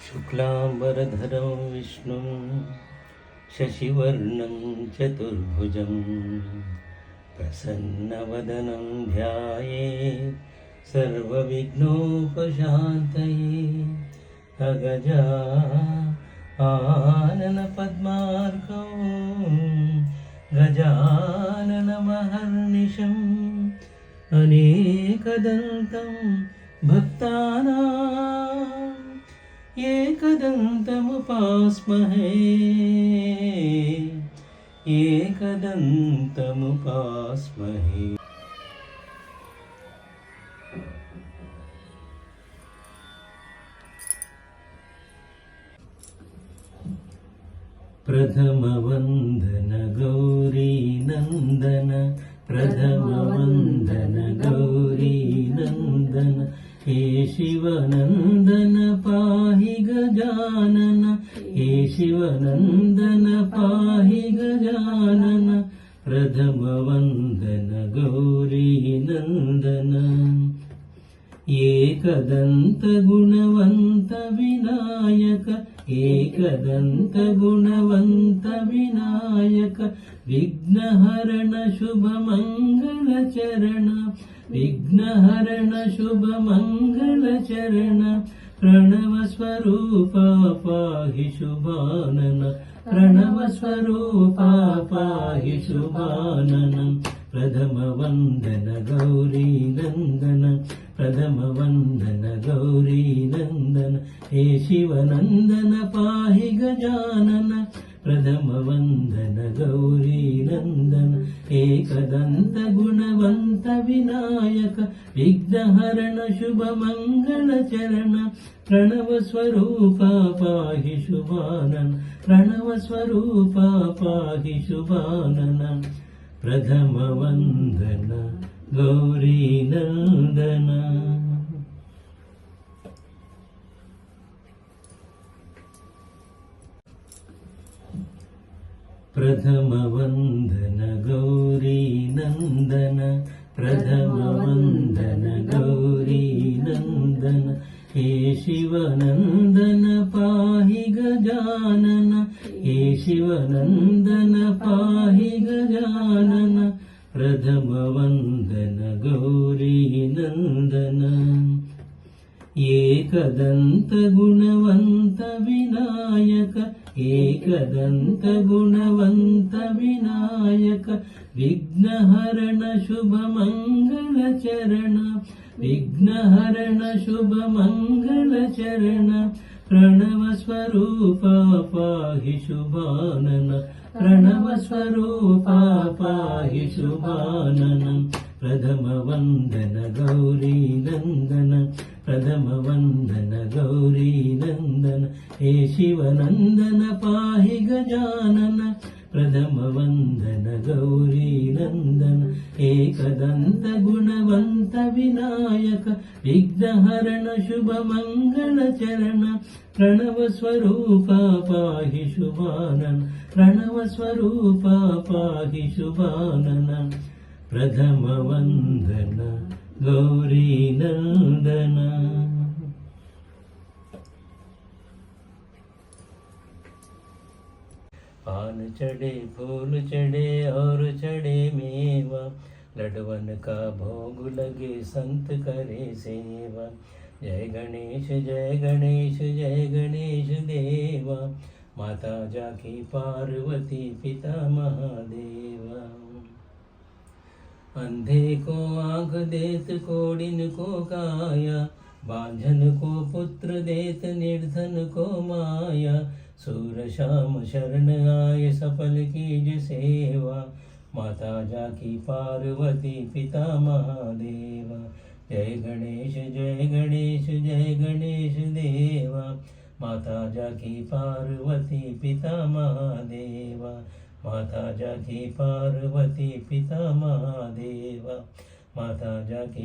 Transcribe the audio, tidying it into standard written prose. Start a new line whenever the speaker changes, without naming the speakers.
शुक्लांबरधरं विष्णुं शशिवर्णं चतुर्भुजं प्रसन्नवदनं ध्यायेत् सर्वविघ्नोपशान्तये अगजा आननपद्मार्कं गजाननमहर्निशम् अनेकदन्तं भक्तानां एकदन्तमुपास्महे एकदन्तमुपास्महे। प्रथमवन्दन गौरी नन्दन प्रथमवन्दन गौरी नन्दन हे शिवनन्दन पाहि गजानन हे शिवनन्दन पाहि गजानन प्रथमवन्दन गौरी नन्दन एकदन्त गुणवन्त विनायक एकदन्त गुणवन्त विनायक विघ्नहरण शुभमङ्गल चरण विघ्नहरण शुभमङ्गल चरण प्रणव स्वरूपा पाहि शुभानन प्रणव स्वरूपा पाहि शुभानन प्रथमवन्दन गौरी नन्दन प्रथमवन्दन गौरी नन्दन हे शिवनन्दन पाहि गजानन प्रथमवन्दन गौरी नन्दन एकदन्त गुणवन्त विनायक विघ्नहरण शुभमङ्गल चरण प्रणव स्वरूपा पाहि शुभानन प्रणव स्वरूपा पाहि शुभानन प्रथमवन्दन गौरी नन्दन। प्रथमवन्दन गौरी नन्दन प्रथमवन्दन गौरी नन्दन हे शिवनन्दन पाहि गजानन हे शिवनन्दन पाहि गजानन प्रथमवन्दन गौरी नन्दन एकदन्त गुणवन्त विनायक एकदन्त गुणवन्त विनायक विघ्नहरण शुभमङ्गल चरण विघ्नहरण शुभमङ्गल चरण प्रणव स्वरूपा पाहि शुभानन प्रणव स्वरूपा पाहि शुभानन प्रथमवन्दन गौरी नन्दन प्रथमवन्दन गौरी नन्दन हे शिवनन्दन पाहि गजानन प्रथमवन्दन गौरी नन्दन एकदन्त गुणवन्त विनायक विघ्नहरण शुभमङ्गल चरण प्रणव स्वरूपा पाहि शुभानन प्रणव स्वरूपा पाहि शुभानन प्रथमवन्दन गौरी नन्दन। पान चढ़े फूल चढ़े और चढ़े मेवा लडवन का भोग लगे संत करे सेवा जय गणेश जय गणेश देवा माता जाकी पार्वती पिता महादेवा अंधे को आँख देत कोडिन को काया बांझन को पुत्र देत निर्धन को माया सूर श्याम शरण आय सफल कीज सेवा माता जाकी पार्वती पिता महादेवा जय गणेश देवा माता जाकी पार्वती पिता महादेवा माता जाकी पार्वती पिता महादेवा माता जाकी